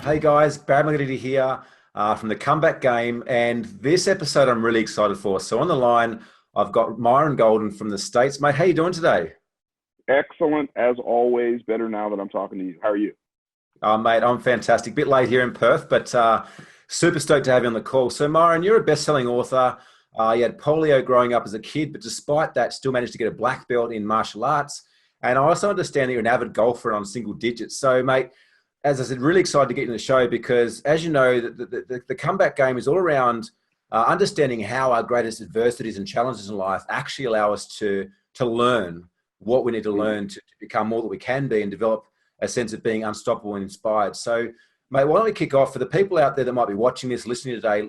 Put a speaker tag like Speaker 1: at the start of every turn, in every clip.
Speaker 1: Hey guys, Brad McGrady here from the Comeback Game, and this episode I'm really excited for. So on the line, I've got Myron Golden from the States. Mate, how you doing today?
Speaker 2: Excellent as always. Better now that I'm talking to you. How are you?
Speaker 1: Mate, I'm fantastic. Bit late here in Perth, but super stoked to have you on the call. So Myron, you're a best-selling author. You had polio growing up as a kid, but despite that, still managed to get a black belt in martial arts. And I also understand that you're an avid golfer and on single digits. So, mate, as I said, really excited to get you in the show because, as you know, the comeback game is all around understanding how our greatest adversities and challenges in life actually allow us to learn what we need to learn to become more that we can be and develop a sense of being unstoppable and inspired. So, mate, why don't we kick off for the people out there that might be watching this, listening today?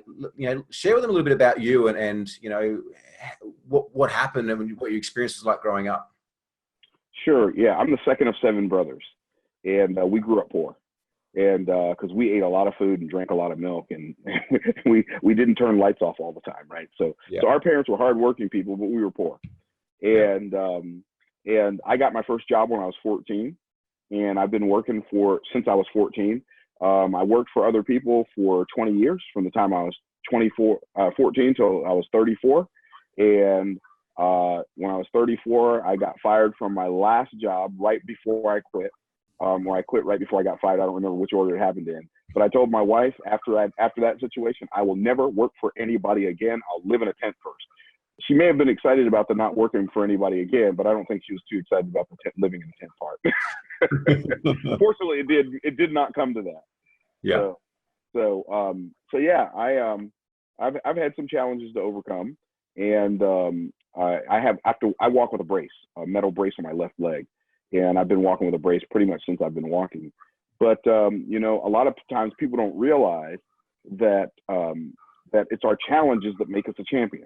Speaker 1: Share with them a little bit about you and what happened and what your experience was like growing up.
Speaker 2: Sure. Yeah, I'm the second of seven brothers, and we grew up poor, and because we ate a lot of food and drank a lot of milk, and we didn't turn lights off all the time, right? So our parents were hardworking people, but we were poor, and I got my first job when I was 14, and I've been working since I was 14. I worked for other people for 20 years, from the time I was 14 till I was 34, and when I was 34, I got fired from my last job right before I quit. Or I quit right before I got fired. I don't remember which order it happened in. But I told my wife after that situation, I will never work for anybody again. I'll live in a tent first. She may have been excited about the not working for anybody again, but I don't think she was too excited about the living in a tent part. Fortunately, it did not come to that.
Speaker 1: Yeah.
Speaker 2: So yeah, I've had some challenges to overcome, and I walk with a metal brace on my left leg, and I've been walking with a brace pretty much since I've been walking. But a lot of times people don't realize that it's our challenges that make us a champion.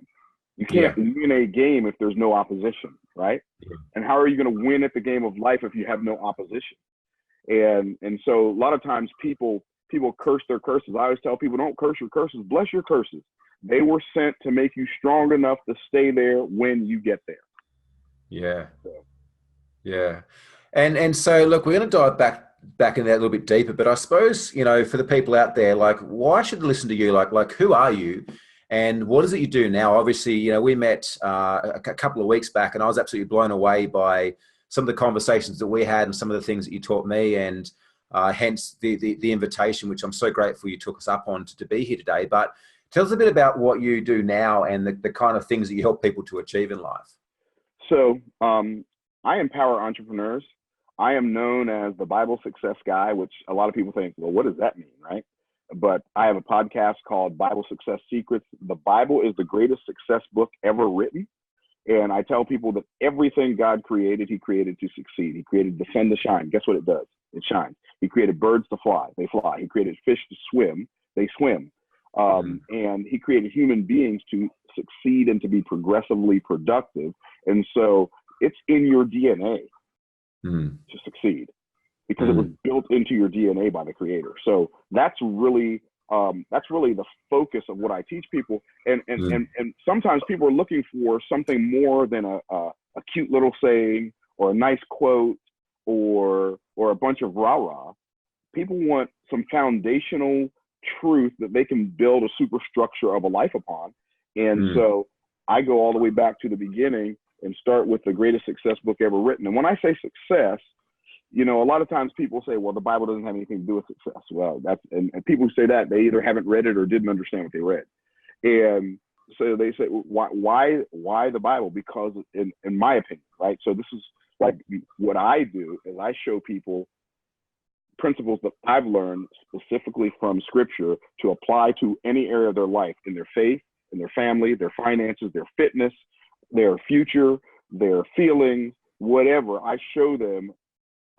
Speaker 2: You can't win a game if there's no opposition, right? Yeah. And how are you going to win at the game of life if you have no opposition? And so a lot of times people curse their curses. I always tell people, don't curse your curses, bless your curses. They were sent to make you strong enough to stay there when you get there.
Speaker 1: Yeah. Yeah. And so look, we're going to dive back in that a little bit deeper, but I suppose, for the people out there, like, why should they listen to you? Like who are you and what is it you do now? Obviously, we met a couple of weeks back and I was absolutely blown away by some of the conversations that we had and some of the things that you taught me, and hence the invitation, which I'm so grateful you took us up on to be here today. But tell us a bit about what you do now and the kind of things that you help people to achieve in life.
Speaker 2: So I empower entrepreneurs. I am known as the Bible success guy, which a lot of people think, well, what does that mean, right? But I have a podcast called Bible Success Secrets. The Bible is the greatest success book ever written. And I tell people that everything God created, he created to succeed. He created the sun to shine. Guess what it does? It shines. He created birds to fly. They fly. He created fish to swim. They swim. And he created human beings to succeed and to be progressively productive. And so it's in your DNA to succeed because it was built into your DNA by the creator. So that's really the focus of what I teach people. And sometimes people are looking for something more than a cute little saying or a nice quote or a bunch of rah-rah. People want some foundational truth that they can build a superstructure of a life upon. And so I go all the way back to the beginning and start with the greatest success book ever written. And when I say success, a lot of times people say, well, the Bible doesn't have anything to do with success. Well, and people who say that, they either haven't read it or didn't understand what they read. And so they say, why the Bible? Because in my opinion, right? So this is like what I do is I show people principles that I've learned specifically from scripture to apply to any area of their life, in their faith, in their family, their finances, their fitness, their future, their feelings, whatever. I show them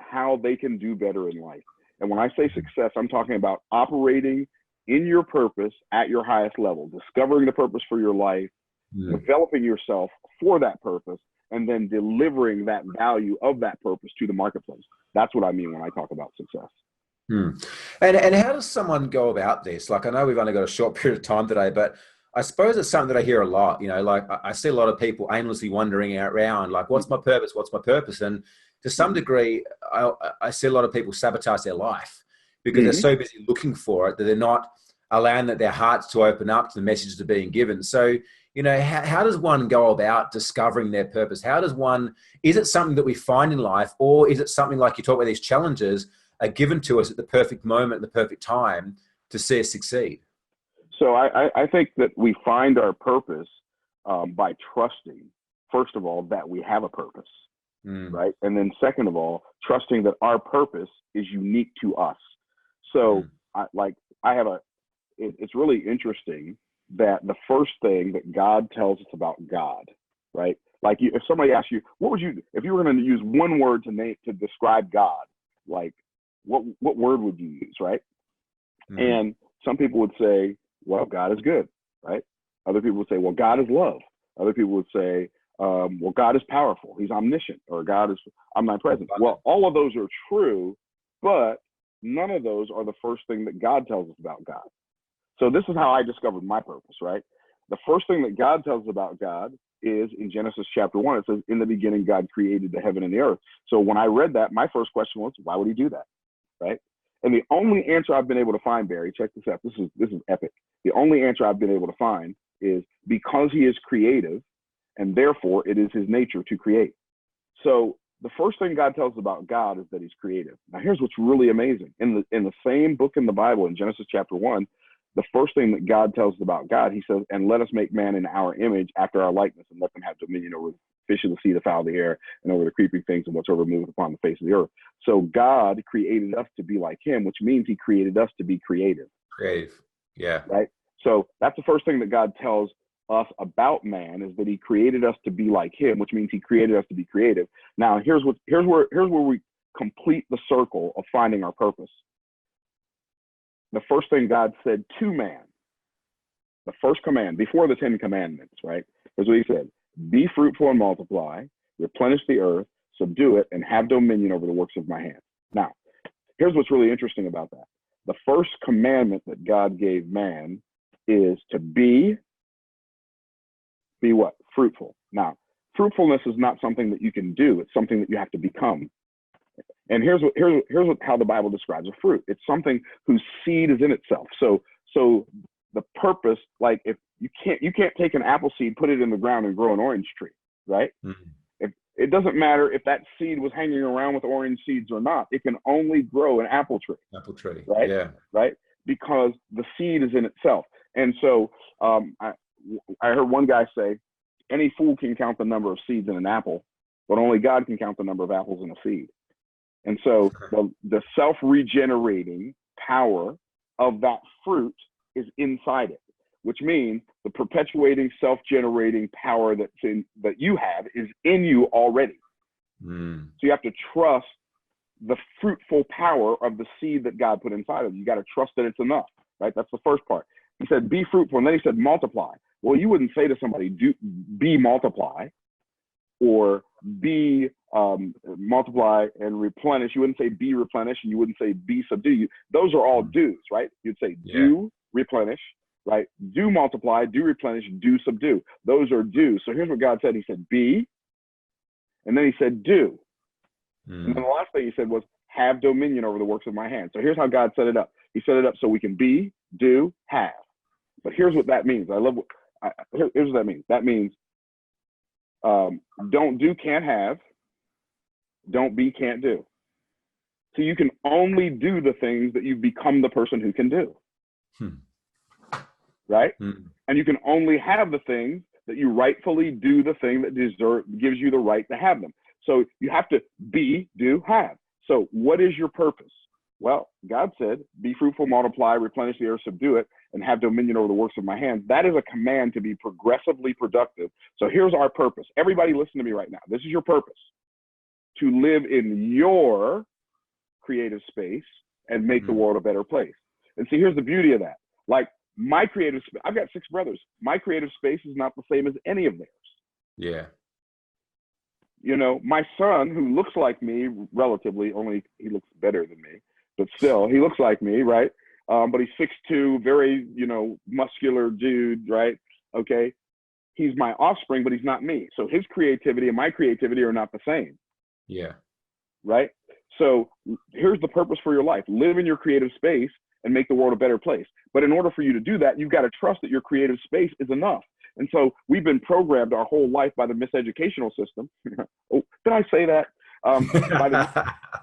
Speaker 2: how they can do better in life. And when I say success, I'm talking about operating in your purpose at your highest level, discovering the purpose for your life, developing yourself for that purpose, and then delivering that value of that purpose to the marketplace. That's what I mean when I talk about success.
Speaker 1: And how does someone go about this? Like, I know we've only got a short period of time today, but I suppose it's something that I hear a lot, like I see a lot of people aimlessly wandering around, like, what's my purpose? What's my purpose? And to some degree, I see a lot of people sabotage their life because they're so busy looking for it that they're not allowing their hearts to open up to the messages that are being given. So, how does one go about discovering their purpose? Is it something that we find in life, or is it something like you talk about, these challenges are given to us at the perfect moment, the perfect time to see us succeed?
Speaker 2: So I think that we find our purpose by trusting, first of all, that we have a purpose, right? And then second of all, trusting that our purpose is unique to us. So it's really interesting that the first thing that God tells us about God, right? Like if somebody asks you, if you were going to use one word to describe God, like what word would you use, right? And some people would say, well, God is good, right? Other people would say, well, God is love. Other people would say, well, God is powerful. He's omniscient, or God is omnipresent. Well, all of those are true, but none of those are the first thing that God tells us about God. So this is how I discovered my purpose, right? The first thing that God tells us about God is in Genesis chapter 1. It says, in the beginning, God created the heaven and the earth. So when I read that, my first question was, why would he do that, right? And the only answer I've been able to find, Barry, check this out. This is epic. The only answer I've been able to find is because he is creative, and therefore it is his nature to create. So the first thing God tells us about God is that he's creative. Now here's what's really amazing. In the same book in the Bible, in Genesis chapter 1, the first thing that God tells us about God, he says, and let us make man in our image after our likeness, and let them have dominion over the fish of the sea, the fowl of the air, and over the creeping things and whatsoever moveth upon the face of the earth. So God created us to be like him, which means he created us to be creative.
Speaker 1: Creative. Yeah.
Speaker 2: Right. So that's the first thing that God tells us about man, is that he created us to be like him, which means he created us to be creative. Now, here's where we complete the circle of finding our purpose. The first thing God said to man, the first command before the 10 commandments, right? Here's what he said: be fruitful and multiply, replenish the earth, subdue it, and have dominion over the works of my hands. Now, here's what's really interesting about that. The first commandment that God gave man is to be what? Fruitful. Now, fruitfulness is not something that you can do. It's something that you have to become. And here's how the Bible describes a fruit. It's something whose seed is in itself. So the purpose, like if you can't take an apple seed, put it in the ground, and grow an orange tree, right? If it doesn't matter if that seed was hanging around with orange seeds or not, it can only grow an apple tree.
Speaker 1: Apple tree,
Speaker 2: right?
Speaker 1: Yeah.
Speaker 2: Right, because the seed is in itself. And so I heard one guy say, any fool can count the number of seeds in an apple, but only God can count the number of apples in a seed. And so the self-regenerating power of that fruit is inside it, which means the perpetuating self-generating power that you have is in you already. So you have to trust the fruitful power of the seed that God put inside of you. You got to trust that it's enough, right? That's the first part. He said, be fruitful. And then he said, multiply. Well, you wouldn't say to somebody, be multiply, or be multiply and replenish. You wouldn't say be replenish, and you wouldn't say be subdue. Those are all do's, right? You'd say do replenish, right? Do multiply, do replenish, do subdue. Those are do's. So here's what God said. He said, be, and then he said, do. And then the last thing he said was, have dominion over the works of my hands. So here's how God set it up. He set it up so we can be, do, have. But here's what that means. Here's what that means. That means don't do, can't have. Don't be, can't do. So you can only do the things that you've become the person who can do. Right? And you can only have the things that you rightfully do, the thing that gives you the right to have them. So you have to be, do, have. So what is your purpose? Well, God said, be fruitful, multiply, replenish the earth, subdue it, and have dominion over the works of my hands. That is a command to be progressively productive. So here's our purpose. Everybody listen to me right now. This is your purpose: to live in your creative space and make the world a better place. And see, here's the beauty of that. Like my creative space, I've got 6 brothers. My creative space is not the same as any of theirs.
Speaker 1: Yeah.
Speaker 2: You know, my son, who looks like me relatively, only he looks better than me, but still, he looks like me, right? But he's 6'2", very, muscular dude, right? Okay. He's my offspring, but he's not me. So his creativity and my creativity are not the same.
Speaker 1: Yeah.
Speaker 2: Right. So here's the purpose for your life. Live in your creative space and make the world a better place. But in order for you to do that, you've got to trust that your creative space is enough. And so we've been programmed our whole life by the miseducational system. Oh, did I say that?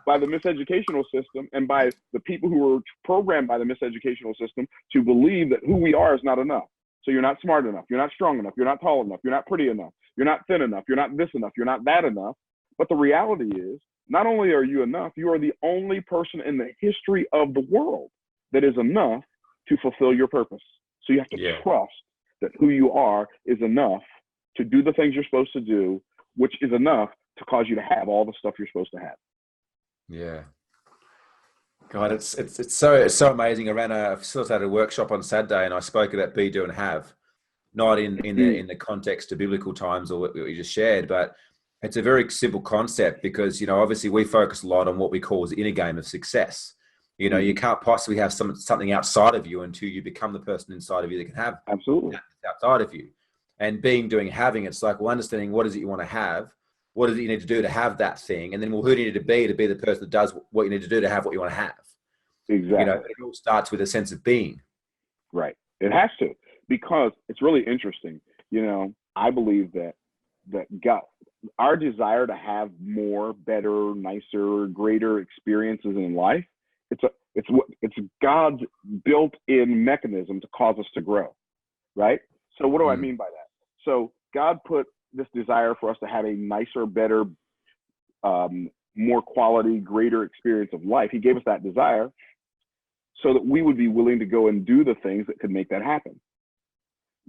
Speaker 2: By the miseducational system, and by the people who were programmed by the miseducational system to believe that who we are is not enough. So you're not smart enough, you're not strong enough, you're not tall enough, you're not pretty enough, you're not thin enough, you're not this enough, you're not that enough. But the reality is, not only are you enough, you are the only person in the history of the world that is enough to fulfill your purpose. So you have to trust that who you are is enough to do the things you're supposed to do, which is enough to cause you to have all the stuff you're supposed to have.
Speaker 1: Yeah. God, it's so amazing. I ran a facilitated workshop on Saturday, and I spoke about be, do, and have, not in the context of biblical times or what you just shared, but it's a very simple concept because, obviously we focus a lot on what we call the inner game of success. You can't possibly have something outside of you until you become the person inside of you that can have
Speaker 2: absolutely
Speaker 1: outside of you. And being, doing, having, it's like, well, understanding what is it you want to have, what is it you need to do to have that thing, and then who do you need to be the person that does what you need to do to have what you want to have.
Speaker 2: Exactly.
Speaker 1: It all starts with a sense of being.
Speaker 2: Right. It has to, because it's really interesting. I believe that God, our desire to have more, better, nicer, greater experiences in life, it's God's built-in mechanism to cause us to grow, right? So what do I mean by that? So God put this desire for us to have a nicer, better, more quality, greater experience of life. He gave us that desire so that we would be willing to go and do the things that could make that happen.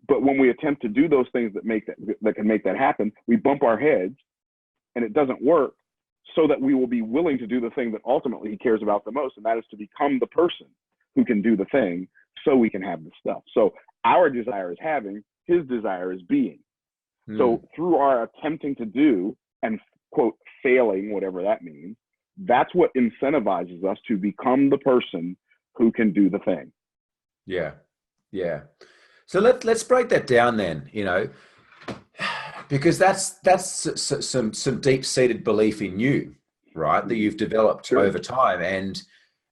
Speaker 2: But when we attempt to do those things that can make that happen, we bump our heads and it doesn't work, so that we will be willing to do the thing that ultimately he cares about the most, and that is to become the person who can do the thing so we can have the stuff. So our desire is having, his desire is being. So through our attempting to do and, quote, failing, whatever that means, that's what incentivizes us to become the person who can do the thing.
Speaker 1: Yeah. Yeah. So let's break that down then, because that's some deep-seated belief in you, right, that you've developed over time. And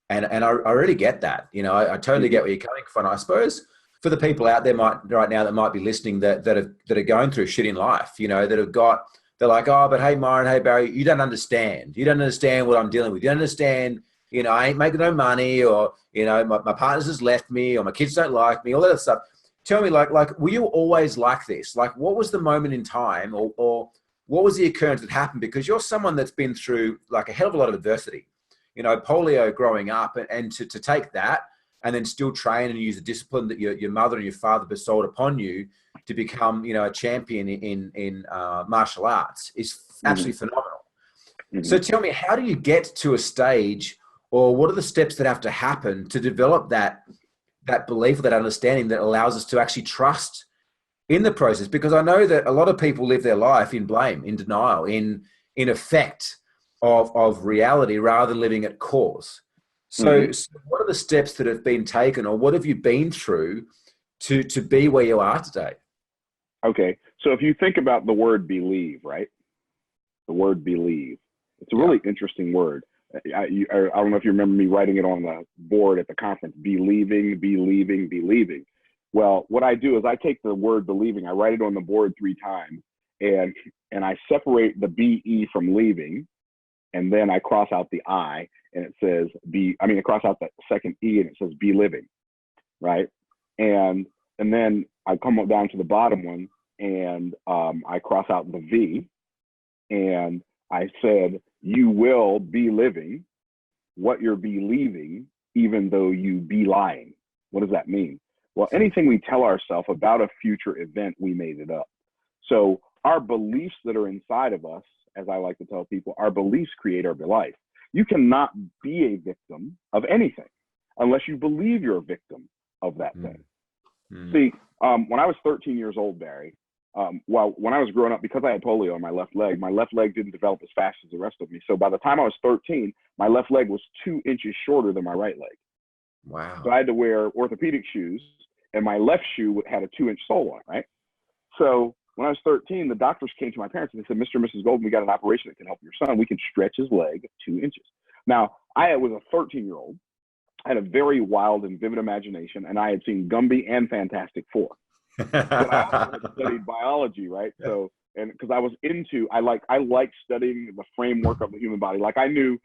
Speaker 1: I really get that. I totally get where you're coming from. I suppose for the people out there right now that might be listening that are going through shit in life, they're like, oh, but hey, Myron, hey, Barry, you don't understand. You don't understand what I'm dealing with. You don't understand, I ain't making no money, or, my partner's just left me, or my kids don't like me, all that stuff. Tell me, like, were you always like this? Like, what was the moment in time, or what was the occurrence that happened? Because you're someone that's been through like a hell of a lot of adversity, polio growing up, and to take that and then still train and use the discipline that your mother and your father bestowed upon you to become, a champion in martial arts is absolutely phenomenal. So tell me, how do you get to a stage, or what are the steps that have to happen to develop that belief, or that understanding that allows us to actually trust in the process? Because I know that a lot of people live their life in blame, in denial, in effect of reality, rather than living at cause. So what are the steps that have been taken, or what have you been through to be where you are today?
Speaker 2: Okay. So if you think about the word believe, right? The word believe. It's a really interesting word. I don't know if you remember me writing it on the board at the conference, believing, believing, believing. Well, what I do is I take the word believing, I write it on the board 3 times, and I separate the BE from leaving, and then I cross out the I, and it says I cross out that second E, and it says be living, right? And then I come down to the bottom one, and I cross out the V, and I said, you will be living what you're believing, even though you be lying. What does that mean? Well, anything we tell ourselves about a future event, we made it up. So our beliefs that are inside of us, as I like to tell people, our beliefs create our life. You cannot be a victim of anything unless you believe you're a victim of that thing. See, when I was 13 years old, Barry, when I was growing up, because I had polio on my left leg didn't develop as fast as the rest of me. So by the time I was 13, my left leg was 2 inches shorter than my right leg.
Speaker 1: Wow.
Speaker 2: So I had to wear orthopedic shoes, and my left shoe had a 2-inch sole on, right? So when I was 13, the doctors came to my parents and they said, Mr. and Mrs. Golden, we got an operation that can help your son. We can stretch his leg 2 inches. Now, I was a 13-year-old. I had a very wild and vivid imagination, and I had seen Gumby and Fantastic Four. But I also had studied biology, right? So, and because I like studying the framework of the human body. Like I knew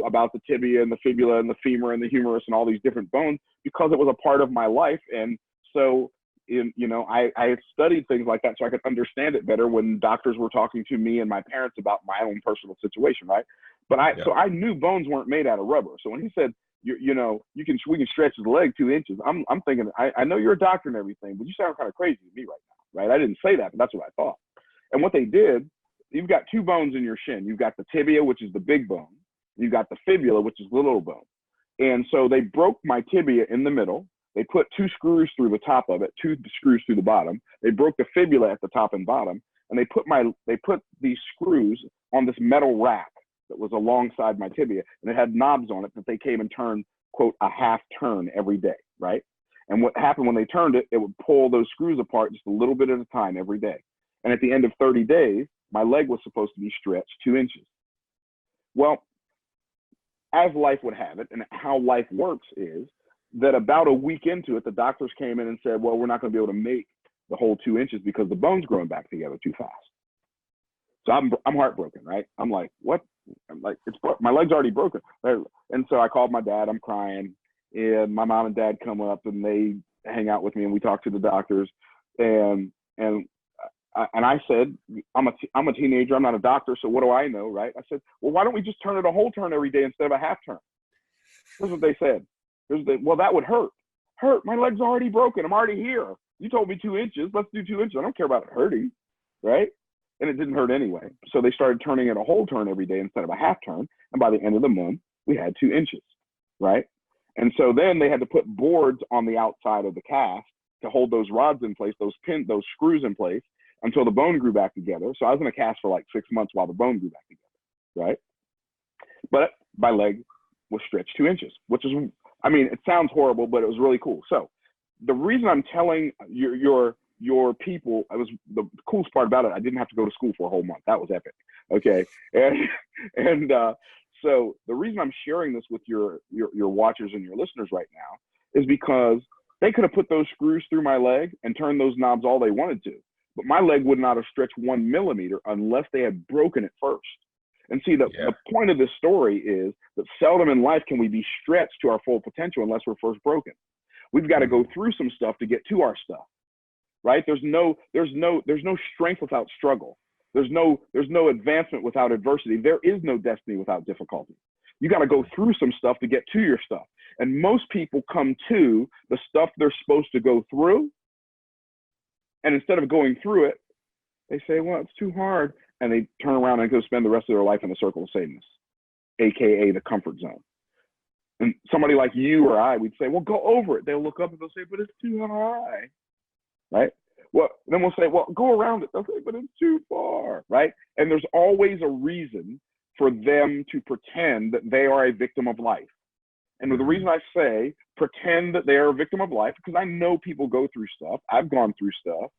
Speaker 2: about the tibia and the fibula and the femur and the humerus and all these different bones because it was a part of my life. And so, I had studied things like that so I could understand it better when doctors were talking to me and my parents about my own personal situation, right? But so I knew bones weren't made out of rubber. So when he said, we can stretch his leg 2 inches. I'm thinking, I know you're a doctor and everything, but you sound kind of crazy to me right now, right? I didn't say that, but that's what I thought. And what they did, you've got 2 bones in your shin. You've got the tibia, which is the big bone. You've got the fibula, which is the little bone. And so they broke my tibia in the middle. They put 2 screws through the top of it, 2 screws through the bottom. They broke the fibula at the top and bottom, and they put these screws on this metal rack that was alongside my tibia, and it had knobs on it that they came and turned, quote, a half turn every day, right? And what happened when they turned it, it would pull those screws apart just a little bit at a time every day. And at the end of 30 days, my leg was supposed to be stretched 2 inches. Well, as life would have it, and how life works is that about a week into it, the doctors came in and said, well, we're not going to be able to make the whole 2 inches because the bone's growing back together too fast. So I'm heartbroken, right? I'm like, what? I'm like, my leg's already broken. And so I called my dad, I'm crying, and my mom and dad come up and they hang out with me and we talk to the doctors. And I said, I'm a teenager, I'm not a doctor, so what do I know, right? I said, well, why don't we just turn it a whole turn every day instead of a half turn? Here's what they said. Well, that would hurt. My leg's already broken. I'm already here. You told me 2 inches. Let's do 2 inches. I don't care about it hurting, right? And it didn't hurt anyway. So they started turning it a whole turn every day instead of a half turn. And by the end of the month, we had 2 inches, right? And so then they had to put boards on the outside of the cast to hold those rods in place, those screws in place until the bone grew back together. So I was in a cast for like 6 months while the bone grew back together, right? But my leg was stretched 2 inches, which is, I mean, it sounds horrible, but it was really cool. So the reason I'm telling your people, it was the coolest part about it, I didn't have to go to school for a whole month. That was epic. Okay. And so the reason I'm sharing this with your watchers and your listeners right now is because they could have put those screws through my leg and turned those knobs all they wanted to, but my leg would not have stretched 1 millimeter unless they had broken it first. And see, the point of this story is that seldom in life can we be stretched to our full potential unless we're first broken. We've got to go through some stuff to get to our stuff, right? There's no strength without struggle. There's no advancement without adversity. There is no destiny without difficulty. You got to go through some stuff to get to your stuff. And most people come to the stuff they're supposed to go through, and instead of going through it, they say, well, it's too hard. And they turn around and go spend the rest of their life in the circle of sameness, AKA the comfort zone. And somebody like you or I, we'd say, well, go over it. They'll look up and they'll say, but it's too high, right? Well, then we'll say, well, go around it. They'll say, but it's too far, right? And there's always a reason for them to pretend that they are a victim of life. And the reason I say pretend that they are a victim of life, because I know people go through stuff. I've gone through stuff.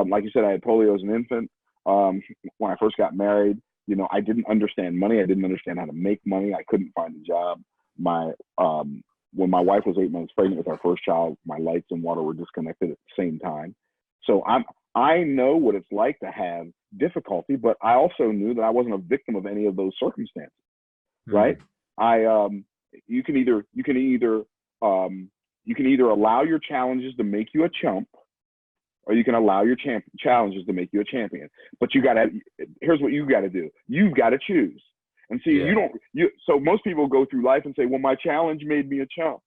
Speaker 2: Like you said, I had polio as an infant. When I first got married, I didn't understand money. I didn't understand how to make money. I couldn't find a job. When my wife was 8 months pregnant with our first child, my lights and water were disconnected at the same time. So I know what it's like to have difficulty, but I also knew that I wasn't a victim of any of those circumstances, right? You can either allow your challenges to make you a chump, or you can allow your challenges to make you a champion. But here's what you got to do. You've got to choose. And see, so most people go through life and say, well, my challenge made me a chump.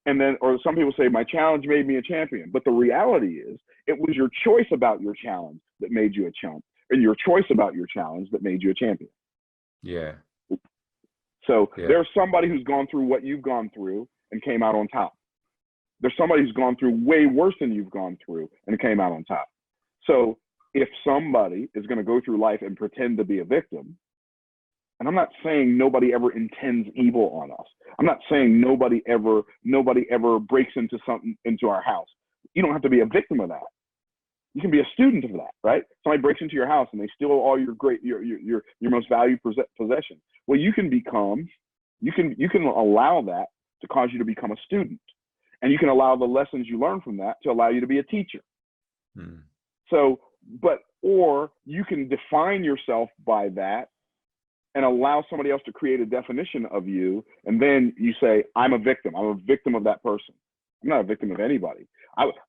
Speaker 2: And then, or some people say, my challenge made me a champion. But the reality is, it was your choice about your challenge that made you a chump, and your choice about your challenge that made you a champion.
Speaker 1: Yeah.
Speaker 2: So there's somebody who's gone through what you've gone through and came out on top. There's somebody who's gone through way worse than you've gone through and came out on top. So if somebody is going to go through life and pretend to be a victim, and I'm not saying nobody ever intends evil on us. I'm not saying nobody ever breaks into our house. You don't have to be a victim of that. You can be a student of that, right? Somebody breaks into your house and they steal all your most valued possessions. Well, you can become You can allow that to cause you to become a student, and you can allow the lessons you learn from that to allow you to be a teacher. So, or you can define yourself by that and allow somebody else to create a definition of you, and then you say, I'm a victim. I'm a victim of that person. I'm not a victim of anybody.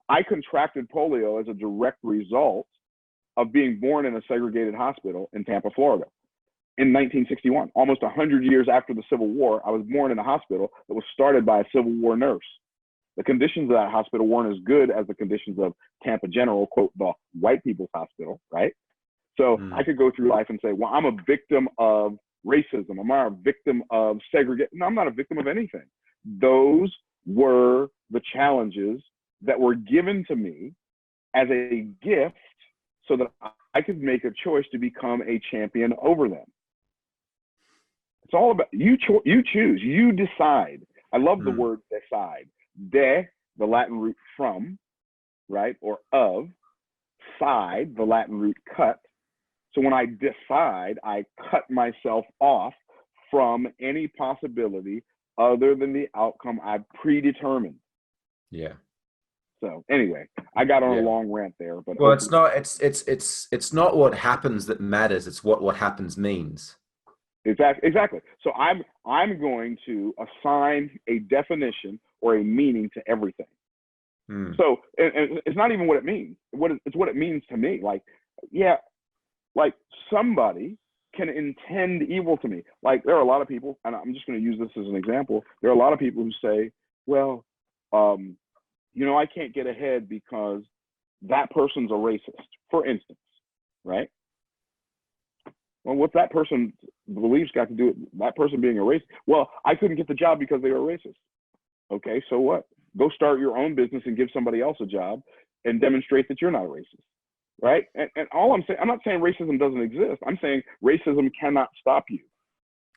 Speaker 2: I contracted polio as a direct result of being born in a segregated hospital in Tampa, Florida in 1961. Almost 100 years after the Civil War, I was born in a hospital that was started by a Civil War nurse. The conditions of that hospital weren't as good as the conditions of Tampa General, quote, the white people's hospital, right? So I could go through life and say, well, I'm a victim of racism. I'm not a victim of segregation. No, I'm not a victim of anything. Those were the challenges that were given to me as a gift so that I could make a choice to become a champion over them. It's all about you choose, you decide. I love the word decide. De, the Latin root from, right? Or of. Side, the Latin root cut. So when I decide, I cut myself off from any possibility other than the outcome I've predetermined.
Speaker 1: Yeah.
Speaker 2: So anyway, I got on a long rant there, but
Speaker 1: well, it's not what happens that matters. It's what happens means.
Speaker 2: Exactly. So I'm going to assign a definition or a meaning to everything. So and it's not even what it means. It's what it means to me. Like, yeah, like somebody can intend evil to me. Like there are a lot of people, and I'm just going to use this as an example. There are a lot of people who say, well, I can't get ahead because that person's a racist, for instance, right? Well, what's that person's beliefs got to do with that person being a racist? Well, I couldn't get the job because they were racist. Okay, so what? Go start your own business and give somebody else a job and demonstrate that you're not a racist, right? And all I'm saying, I'm not saying racism doesn't exist. I'm saying racism cannot stop you,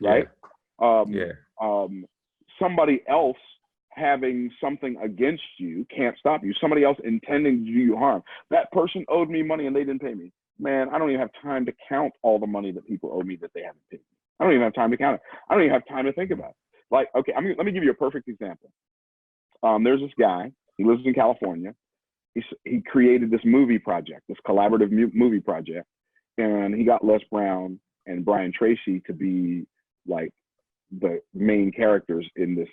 Speaker 2: right? Somebody else having something against you can't stop you. Somebody else intending to do you harm. That person owed me money and they didn't pay me. Man, I don't even have time to count all the money that people owe me that they haven't paid me. I don't even have time to count it. I don't even have time to think about it. Like, okay, let me give you a perfect example. There's this guy, he lives in California. He created this movie project, this collaborative movie project, and he got Les Brown and Brian Tracy to be like the main characters in this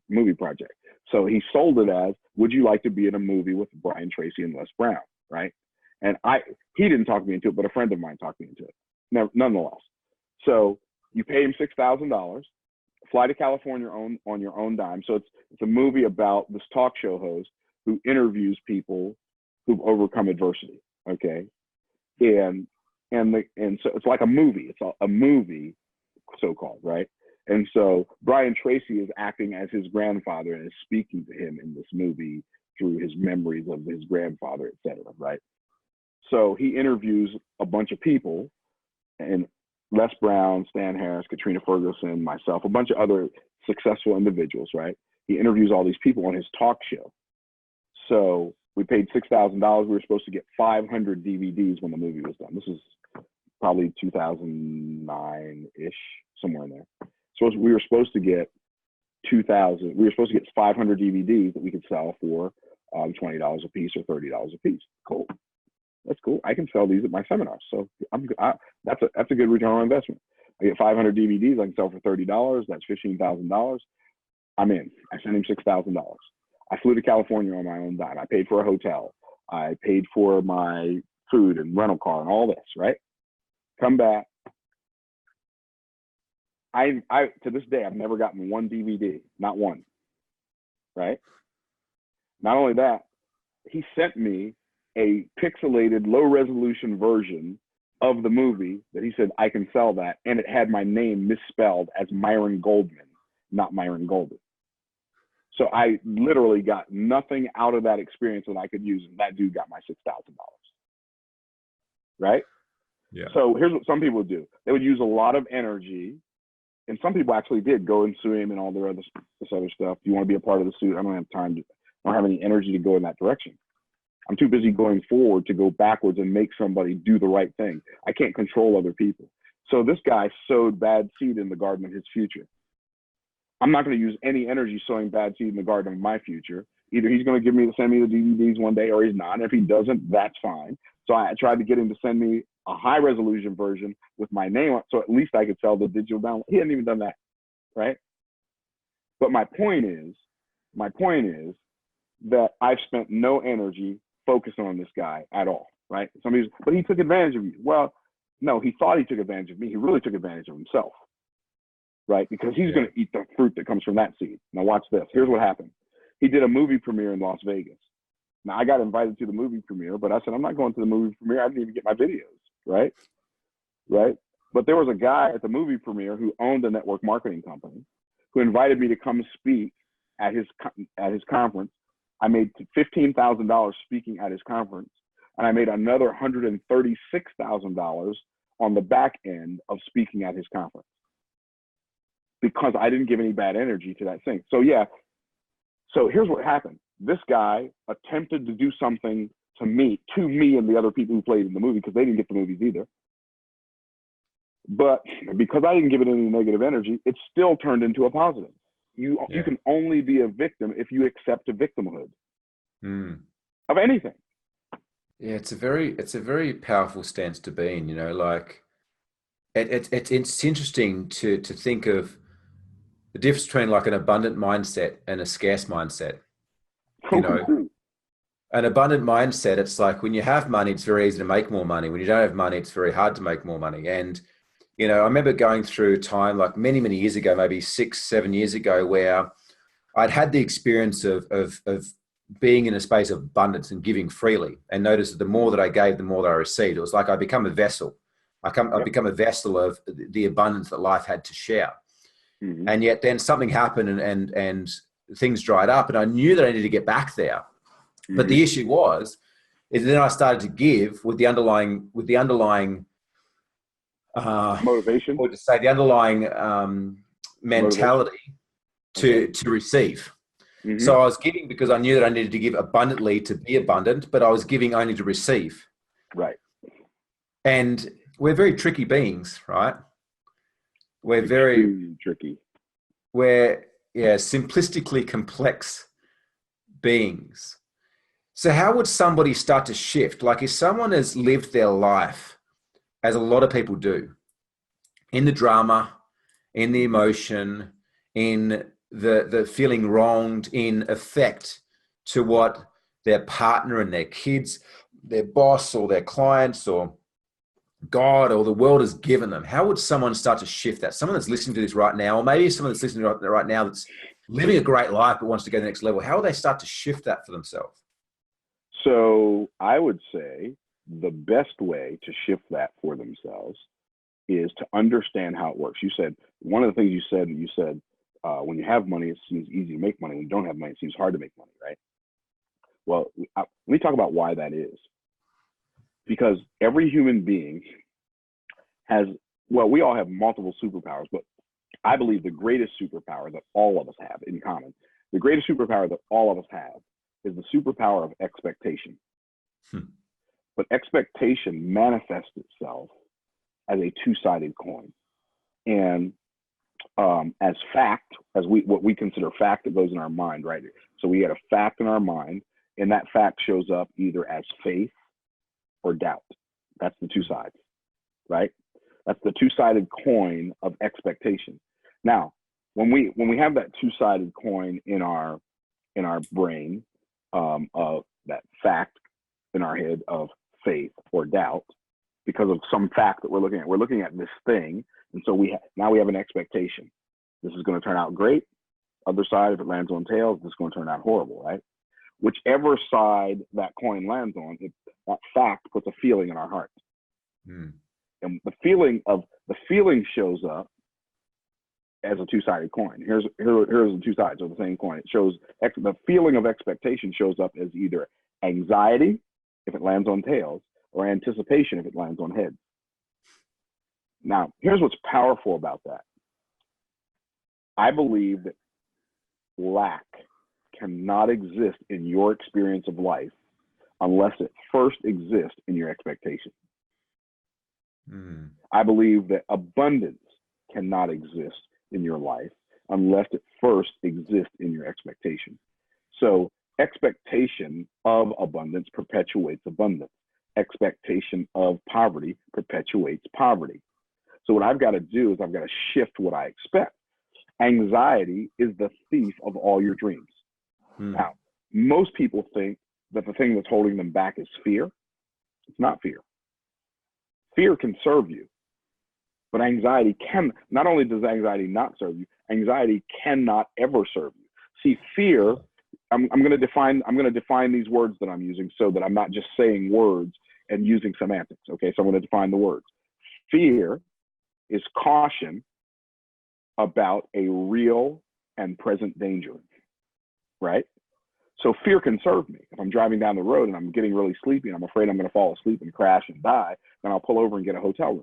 Speaker 2: movie project. So he sold it as, would you like to be in a movie with Brian Tracy and Les Brown, right? And he didn't talk me into it, but a friend of mine talked me into it, nonetheless. So you pay him $6,000, fly to California on your own dime. So it's a movie about this talk show host who interviews people who've overcome adversity. Okay, and so it's like a movie. It's a movie, so-called, right? And so Brian Tracy is acting as his grandfather and is speaking to him in this movie through his memories of his grandfather, etc. Right? So he interviews a bunch of people, and Les Brown, Stan Harris, Katrina Ferguson, myself, a bunch of other successful individuals, right? He interviews all these people on his talk show. So we paid $6,000. We were supposed to get 500 DVDs when the movie was done. This is probably 2009-ish, somewhere in there. So we were supposed to get 500 DVDs that we could sell for $20 a piece or $30 a piece. Cool. That's cool. I can sell these at my seminars. So that's a good return on investment. I get 500 DVDs. I can sell for $30. That's $15,000. I'm in. I sent him $6,000. I flew to California on my own dime. I paid for a hotel. I paid for my food and rental car and all this, right? Come back. I to this day, I've never gotten one DVD, not one, right? Not only that, he sent me a pixelated, low-resolution version of the movie that he said, I can sell that, and it had my name misspelled as Myron Goldman, not Myron Golden. So I literally got nothing out of that experience that I could use, and that dude got my $6,000, right?
Speaker 1: Yeah.
Speaker 2: So here's what some people do. They would use a lot of energy, and some people actually did go and sue him and all this other stuff. Do you want to be a part of the suit? I don't have time. I don't have any energy to go in that direction. I'm too busy going forward to go backwards and make somebody do the right thing. I can't control other people. So this guy sowed bad seed in the garden of his future. I'm not going to use any energy sowing bad seed in the garden of my future. Either he's going to send me the DVDs one day, or he's not. And if he doesn't, that's fine. So I tried to get him to send me a high resolution version with my name on, so at least I could sell the digital download. He hadn't even done that, right? But my point is that I've spent no energy focusing on this guy at all, right? But he took advantage of me. Well, no, he thought he took advantage of me. He really took advantage of himself, right? Because he's going to eat the fruit that comes from that seed. Now watch this. Here's what happened. He did a movie premiere in Las Vegas. Now I got invited to the movie premiere, but I said, I'm not going to the movie premiere. I didn't even get my videos, right? But there was a guy at the movie premiere who owned a network marketing company who invited me to come speak at his conference. I made $15,000 speaking at his conference, and I made another $136,000 on the back end of speaking at his conference because I didn't give any bad energy to that thing. So so here's what happened. This guy attempted to do something to me and the other people who played in the movie, because they didn't get the movies either. But because I didn't give it any negative energy, it still turned into a positive. You can only be a victim if you accept a victimhood of anything.
Speaker 1: Yeah, it's a very powerful stance to be in. Like it's interesting to think of the difference between like an abundant mindset and a scarce mindset. An abundant mindset, it's like when you have money, it's very easy to make more money. When you don't have money, it's very hard to make more money. And I remember going through time like many, many years ago, maybe 6-7 years ago, where I'd had the experience of being in a space of abundance and giving freely, and noticed that the more that I gave, the more that I received. It was like I become a vessel. I become a vessel of the abundance that life had to share. Mm-hmm. And yet then something happened and things dried up, and I knew that I needed to get back there. Mm-hmm. But the issue is then I started to give with the underlying
Speaker 2: motivation,
Speaker 1: or to say the underlying mentality to receive. Mm-hmm. So I was giving because I knew that I needed to give abundantly to be abundant, but I was giving only to receive.
Speaker 2: Right.
Speaker 1: And we're very tricky beings, right? We're very
Speaker 2: tricky.
Speaker 1: We're simplistically complex beings. So how would somebody start to shift? Like if someone has lived their life, as a lot of people do, in the drama, in the emotion, in the feeling wronged, in effect to what their partner and their kids, their boss or their clients or God or the world has given them, how would someone start to shift that? Someone that's listening to this right now, or maybe someone that's listening right now that's living a great life but wants to go to the next level, how would they start to shift that for themselves?
Speaker 2: So I would say the best way to shift that for themselves is to understand how it works. You said, one of the things you said, when you have money, it seems easy to make money. When you don't have money, it seems hard to make money, right? Well, let me talk about why that is. Because every human being we all have multiple superpowers, but I believe the greatest superpower that all of us have in common, the greatest superpower that all of us have is the superpower of expectation. But expectation manifests itself as a two-sided coin. And as fact, what we consider fact that goes in our mind, right? So we had a fact in our mind, and that fact shows up either as faith or doubt. That's the two sides, right? That's the two-sided coin of expectation. Now, when we have that two-sided coin in our brain, of that fact in our head of faith or doubt, because of some fact that we're looking at this thing, and so now we have an expectation. This is going to turn out great. Other side, if it lands on tails, this is going to turn out horrible, right? Whichever side that coin lands on, that fact puts a feeling in our heart. And the feeling shows up as a two-sided coin. Here's the two sides of the same coin. It shows the feeling of expectation shows up as either anxiety if it lands on tails, or anticipation if it lands on heads. Now, here's what's powerful about that. I believe that lack cannot exist in your experience of life unless it first exists in your expectation. I believe that abundance cannot exist in your life unless it first exists in your expectation. So expectation of abundance perpetuates abundance. Expectation of poverty perpetuates poverty. So what I've got to do is I've got to shift what I expect. Anxiety is the thief of all your dreams. Now, most people think that the thing that's holding them back is fear. It's not fear. Fear can serve you, but anxiety can, not only does anxiety not serve you, anxiety cannot ever serve you. See, fear, I'm going to define these words that I'm using so that I'm not just saying words and using semantics. Okay, so I'm going to define the words. Fear is caution about a real and present danger, right? So fear can serve me. If I'm driving down the road and I'm getting really sleepy and I'm afraid I'm going to fall asleep and crash and die, then I'll pull over and get a hotel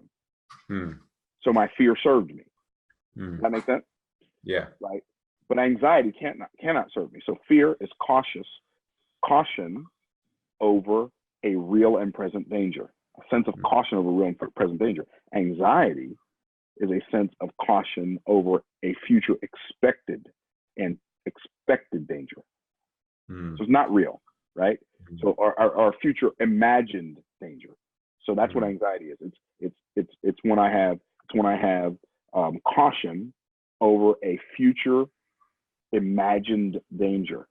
Speaker 2: room. So my fear served me. Does that make sense?
Speaker 1: Yeah.
Speaker 2: Right. But anxiety cannot serve me. So fear is caution over a real and present danger, a sense of caution over real and present danger. Anxiety is a sense of caution over a future expected danger. So it's not real, right? So our future imagined danger. So that's what anxiety is. It's when I have caution over a future imagined danger.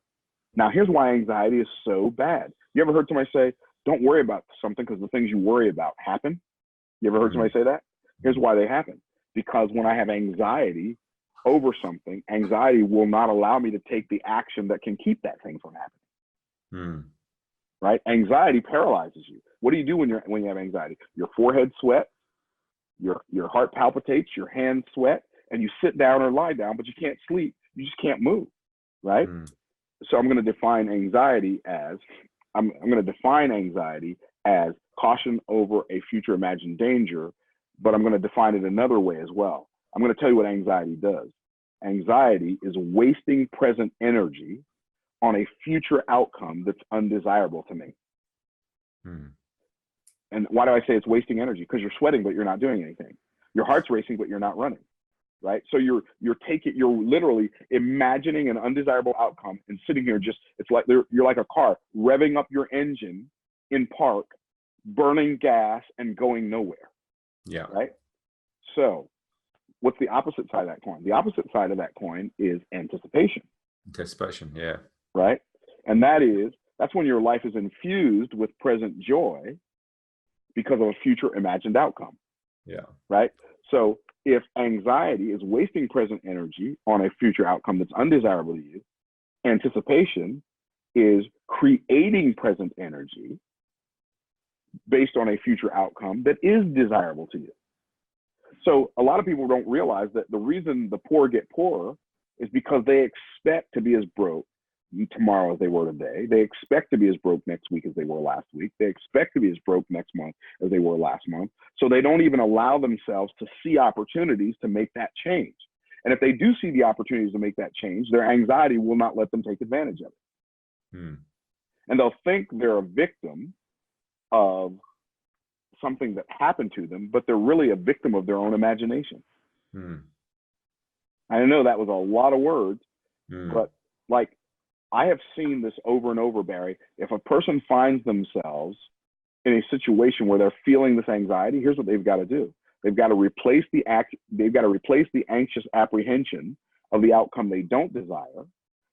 Speaker 2: Now, here's why anxiety is so bad. You ever heard somebody say, "Don't worry about something because the things you worry about happen"? You ever heard somebody say that? Here's why they happen. Because when I have anxiety over something, anxiety will not allow me to take the action that can keep that thing from happening. Right? Anxiety paralyzes you. What do you do when you have anxiety? Your forehead sweats, your heart palpitates, your hands sweat, and you sit down or lie down, but you can't sleep. You just can't move, right? So I'm going to define anxiety as caution over a future imagined danger, but I'm going to define it another way as well. I'm going to tell you what anxiety does. Anxiety is wasting present energy on a future outcome that's undesirable to me. And why do I say it's wasting energy? Because you're sweating, but you're not doing anything. Your heart's racing, but you're not running, right? So you're literally imagining an undesirable outcome and sitting here it's like you're like a car revving up your engine in park, burning gas and going nowhere.
Speaker 1: Yeah.
Speaker 2: Right? So what's the opposite side of that coin? The opposite side of that coin is anticipation.
Speaker 1: Anticipation, yeah.
Speaker 2: Right? And that's when your life is infused with present joy because of a future imagined outcome.
Speaker 1: Yeah.
Speaker 2: Right? So if anxiety is wasting present energy on a future outcome that's undesirable to you, anticipation is creating present energy based on a future outcome that is desirable to you. So a lot of people don't realize that the reason the poor get poorer is because they expect to be as broke tomorrow as they were today. They expect to be as broke next week as they were last week. They expect to be as broke next month as they were last month. So they don't even allow themselves to see opportunities to make that change. And if they do see the opportunities to make that change, their anxiety will not let them take advantage of it. And they'll think they're a victim of something that happened to them, but they're really a victim of their own imagination. I know that was a lot of words, but like I have seen this over and over, Barry. If a person finds themselves in a situation where they're feeling this anxiety, here's what they've got to do. They've got to replace the anxious apprehension of the outcome they don't desire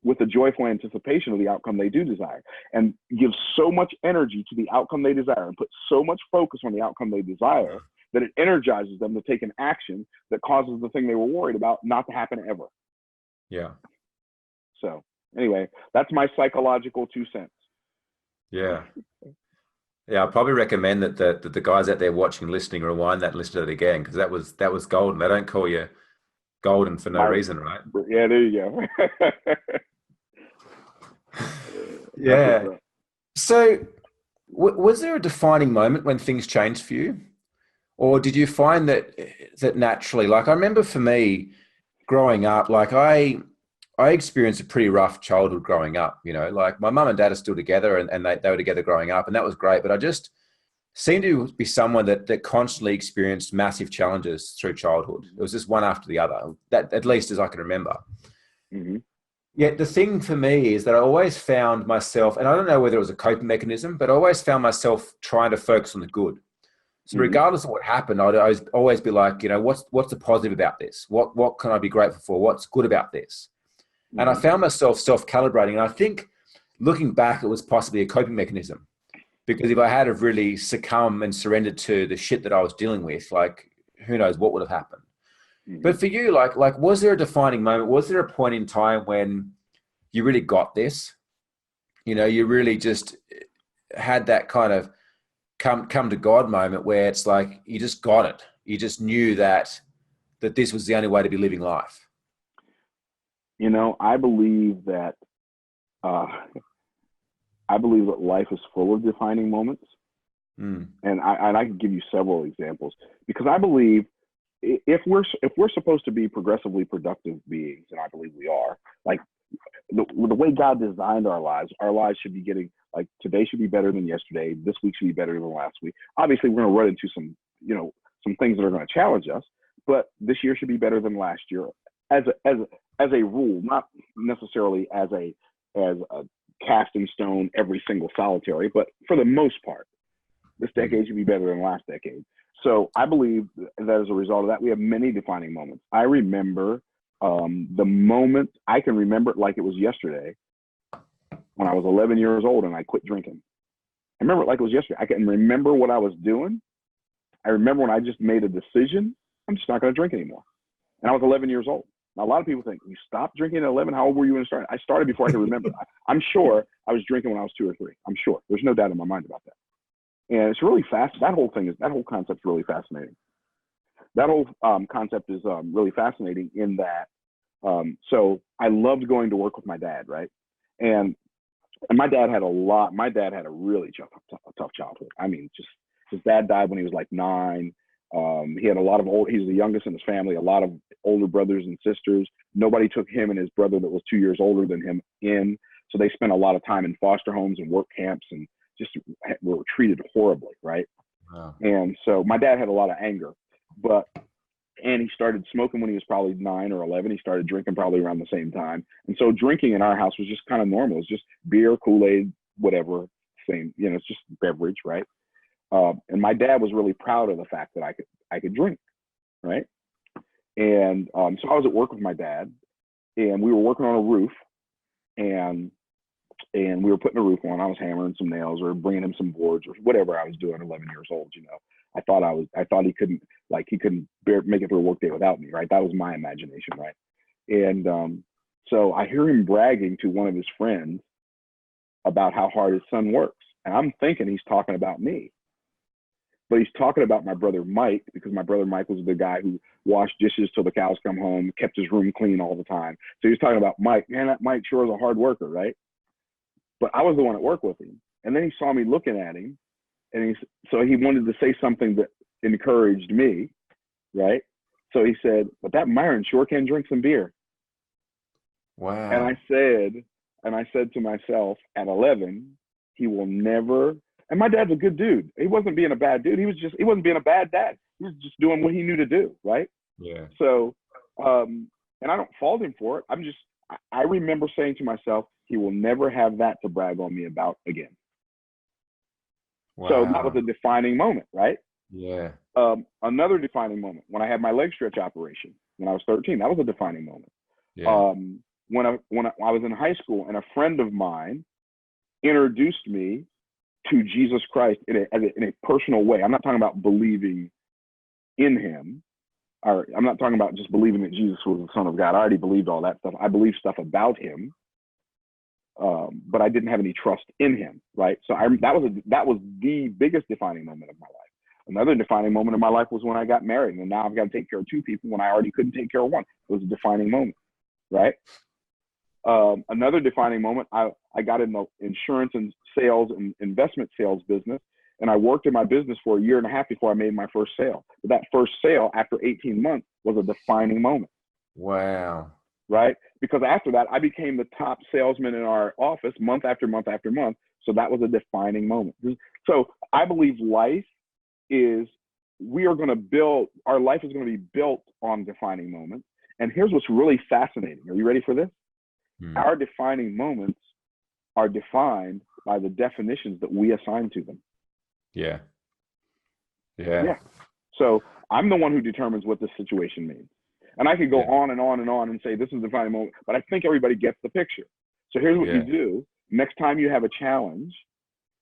Speaker 2: with the joyful anticipation of the outcome they do desire, and give so much energy to the outcome they desire and put so much focus on the outcome they desire that it energizes them to take an action that causes the thing they were worried about not to happen ever.
Speaker 1: Yeah.
Speaker 2: So anyway, that's my psychological 2 cents.
Speaker 1: Yeah. Yeah, I'd probably recommend that the guys out there watching, listening, rewind that and listen to it again, because that was golden. They don't call you golden for no reason, right?
Speaker 2: Yeah, there you go.
Speaker 1: Yeah. So was there a defining moment when things changed for you? Or did you find that naturally? Like I remember for me growing up, like I experienced a pretty rough childhood growing up, like my mum and dad are still together and they were together growing up, and that was great. But I just seemed to be someone that constantly experienced massive challenges through childhood. It was just one after the other, that at least as I can remember.
Speaker 2: Mm-hmm.
Speaker 1: Yet the thing for me is that I always found myself, and I don't know whether it was a coping mechanism, but I always found myself trying to focus on the good. So
Speaker 2: Mm-hmm.
Speaker 1: regardless of what happened, I'd always be like, what's the positive about this? What can I be grateful for? What's good about this? And I
Speaker 2: Mm-hmm.
Speaker 1: found myself self-calibrating. And I think looking back, it was possibly a coping mechanism. Because if I had have really succumbed and surrendered to the shit that I was dealing with, like, who knows what would have happened.
Speaker 2: Mm-hmm.
Speaker 1: But for you, like, was there a defining moment? Was there a point in time when you really got this? You really just had that kind of come to God moment where it's like you just got it. You just knew that this was the only way to be living life.
Speaker 2: I believe that uh, life is full of defining moments, and I can give you several examples because I believe if we're supposed to be progressively productive beings, and I believe we are, like the way God designed our lives should be getting, like, today should be better than yesterday. This week should be better than last week. Obviously, we're going to run into some things that are going to challenge us, but this year should be better than last year as a rule, not necessarily as a cast in stone every single solitary, but for the most part, this decade should be better than last decade. So I believe that as a result of that, we have many defining moments. I remember the moment, I can remember it like it was yesterday, when I was 11 years old and I quit drinking. I remember it like it was yesterday. I can remember what I was doing. I remember when I just made a decision, I'm just not going to drink anymore. And I was 11 years old. Now, a lot of people think, you stopped drinking at 11? How old were you when you started? I started before I could remember. I'm sure I was drinking when I was 2 or 3. I'm sure. There's no doubt in my mind about that. And it's really fast. That whole concept is really fascinating. That whole concept is really fascinating in that. So I loved going to work with my dad, right? And my dad had a really tough childhood. I mean, just his dad died when he was like 9. He had he's the youngest in his family, a lot of older brothers and sisters. Nobody took him and his brother that was 2 years older than him in. So they spent a lot of time in foster homes and work camps and just were treated horribly, right?
Speaker 1: Wow.
Speaker 2: And so my dad had a lot of anger, and he started smoking when he was probably 9 or 11. He started drinking probably around the same time. And so drinking in our house was just kind of normal. It's just beer, Kool-Aid, whatever, same, it's just beverage, right? And my dad was really proud of the fact that I could drink, right? And so I was at work with my dad, and we were working on a roof, and we were putting a roof on. I was hammering some nails or bringing him some boards or whatever I was doing. 11 years old, I thought he couldn't make it through a work day without me, right? That was my imagination, right? And so I hear him bragging to one of his friends about how hard his son works, and I'm thinking he's talking about me. But he's talking about my brother Mike, because my brother Mike was the guy who washed dishes till the cows come home, kept his room clean all the time. So he's talking about Mike. Man, that Mike sure is a hard worker, right? But I was the one at work with him. And then he saw me looking at him, and so he wanted to say something that encouraged me, right? So he said, but that Myron sure can drink some beer.
Speaker 1: Wow.
Speaker 2: And I said to myself at 11, he will never. And my dad's a good dude. He wasn't being a bad dude. He wasn't being a bad dad. He was just doing what he knew to do, right?
Speaker 1: Yeah.
Speaker 2: So, and I don't fault him for it. I remember saying to myself, he will never have that to brag on me about again.
Speaker 1: Wow.
Speaker 2: So that was a defining moment, right?
Speaker 1: Yeah.
Speaker 2: Another defining moment, when I had my leg stretch operation when I was 13, that was a defining moment.
Speaker 1: Yeah.
Speaker 2: When I was in high school, and a friend of mine introduced me to Jesus Christ in a personal way. I'm not talking about believing in him, or I'm not talking about just believing that Jesus was the Son of God. I already believed all that stuff. I believed stuff about him, but I didn't have any trust in him, right? So that was the biggest defining moment of my life. Another defining moment of my life was when I got married, and now I've got to take care of 2 people when I already couldn't take care of one. It was a defining moment, right? Another defining moment, I got in the insurance and sales and investment sales business, and I worked in my business for a year and a half before I made my first sale. But that first sale after 18 months was a defining moment.
Speaker 1: Wow.
Speaker 2: Right? Because after that, I became the top salesman in our office month after month after month. So that was a defining moment. So I believe life is, our life is going to be built on defining moments. And here's what's really fascinating. Are you ready for this? Our defining moments are defined by the definitions that we assign to them.
Speaker 1: Yeah.
Speaker 2: So I'm the one who determines what this situation means. And I could go on and on and on and say, this is a defining moment, but I think everybody gets the picture. So here's what you do. Next time you have a challenge,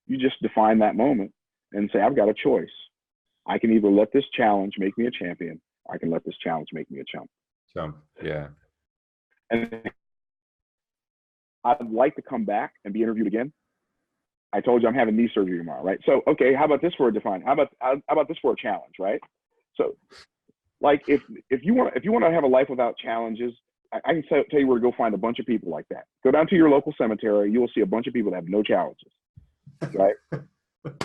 Speaker 2: you just define that moment and say, I've got a choice. I can either let this challenge make me a champion, or I can let this challenge make me a chump.
Speaker 1: Yeah.
Speaker 2: And I'd like to come back and be interviewed again. I told you I'm having knee surgery tomorrow, right? So, okay, how about this for a define? How about this for a challenge, right? So, like, if you want to have a life without challenges, I can tell you where to go find a bunch of people like that. Go down to your local cemetery. You will see a bunch of people that have no challenges, right?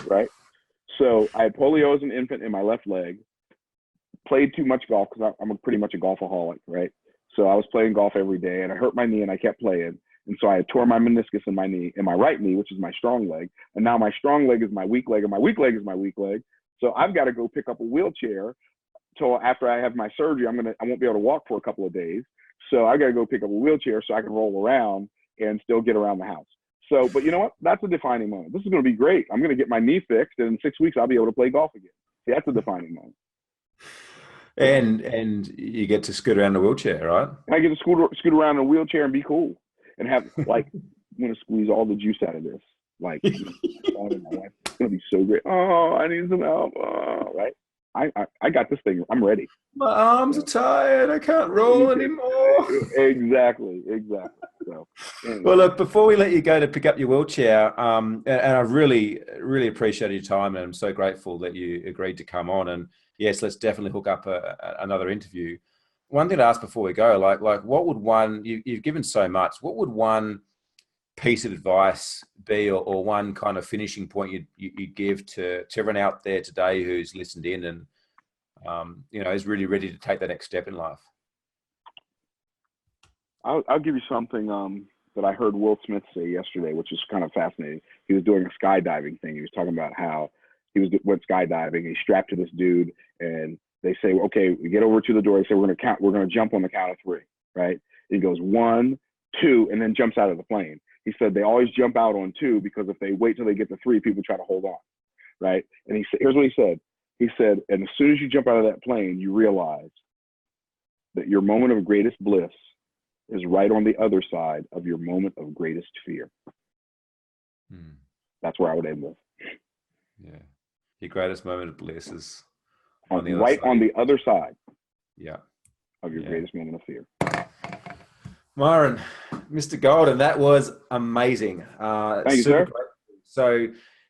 Speaker 2: Right. So I had polio as an infant in my left leg. Played too much golf because I'm pretty much a golfaholic, right? So I was playing golf every day, and I hurt my knee, and I kept playing. And so I tore my meniscus in my knee, in my right knee, which is my strong leg. And now my strong leg is my weak leg, and my weak leg is my weak leg. So I've got to go pick up a wheelchair till after I have my surgery. I won't be able to walk for a couple of days. So I got to go pick up a wheelchair so I can roll around and still get around the house. So, but you know what? That's a defining moment. This is going to be great. I'm going to get my knee fixed, and in 6 weeks, I'll be able to play golf again. See, that's a defining moment.
Speaker 1: And you get to scoot around the wheelchair, right?
Speaker 2: And I get to scoot around in a wheelchair and be cool and have, like, I'm going to squeeze all the juice out of this. Like, it's going to be so great. Oh, I need some help. Oh, right? I got this thing. I'm ready.
Speaker 1: My arms are tired. I can't roll anymore.
Speaker 2: Exactly. So, anyway.
Speaker 1: Well, look, before we let you go to pick up your wheelchair, and I really, really appreciate your time, and I'm so grateful that you agreed to come on. And yes, let's definitely hook up another interview. One thing to ask before we go, like what would you've given so much, what would one piece of advice be, or one kind of finishing point you'd give to everyone out there today who's listened in and is really ready to take that next step in life?
Speaker 2: I'll give you something that I heard Will Smith say yesterday, which is kind of fascinating. He was doing a skydiving thing. He was talking about how went skydiving. He strapped to this dude, and they say, okay, we get over to the door. They say, we're going to jump on the count of 3, right? He goes 1, 2, and then jumps out of the plane. He said they always jump out on 2 because if they wait till they get to 3, people try to hold on, right? And he said, here's what he said. He said, and as soon as you jump out of that plane, you realize that your moment of greatest bliss is right on the other side of your moment of greatest fear. That's where I would end with.
Speaker 1: Yeah. Your greatest moment of bliss is
Speaker 2: on the other side.
Speaker 1: Yeah.
Speaker 2: Of your greatest moment of fear.
Speaker 1: Myron, Mr. Golden, that was amazing.
Speaker 2: Thank you, sir.
Speaker 1: Great. So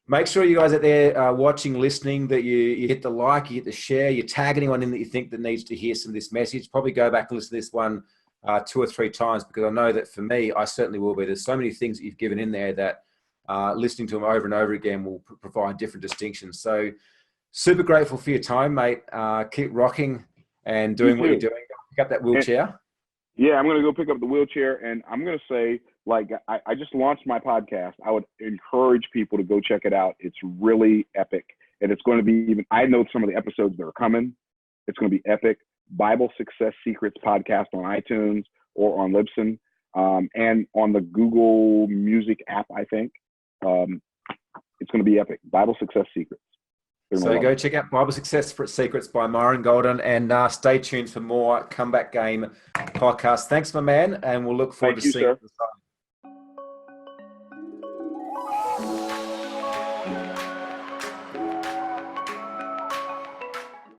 Speaker 1: make sure you guys out there watching, listening, that you hit the like, you hit the share, you tag anyone in that you think that needs to hear some of this message. Probably go back and listen to this one 2 or 3 times, because I know that for me, I certainly will be. There's so many things that you've given in there that listening to them over and over again will provide different distinctions. So super grateful for your time, mate. Keep rocking and doing what you're doing. Pick up that wheelchair.
Speaker 2: Yeah, I'm going to go pick up the wheelchair, and I'm going to say, like, I just launched my podcast. I would encourage people to go check it out. It's really epic, and it's going to be I know some of the episodes that are coming. It's going to be epic. Bible Success Secrets podcast on iTunes or on Libsyn, and on the Google Music app, I think. It's going to be epic. Bible Success Secrets.
Speaker 1: So go check out Bible Success Secrets by Myron Golden, and stay tuned for more Comeback Game podcasts. Thanks, my man, and we'll look forward to seeing you.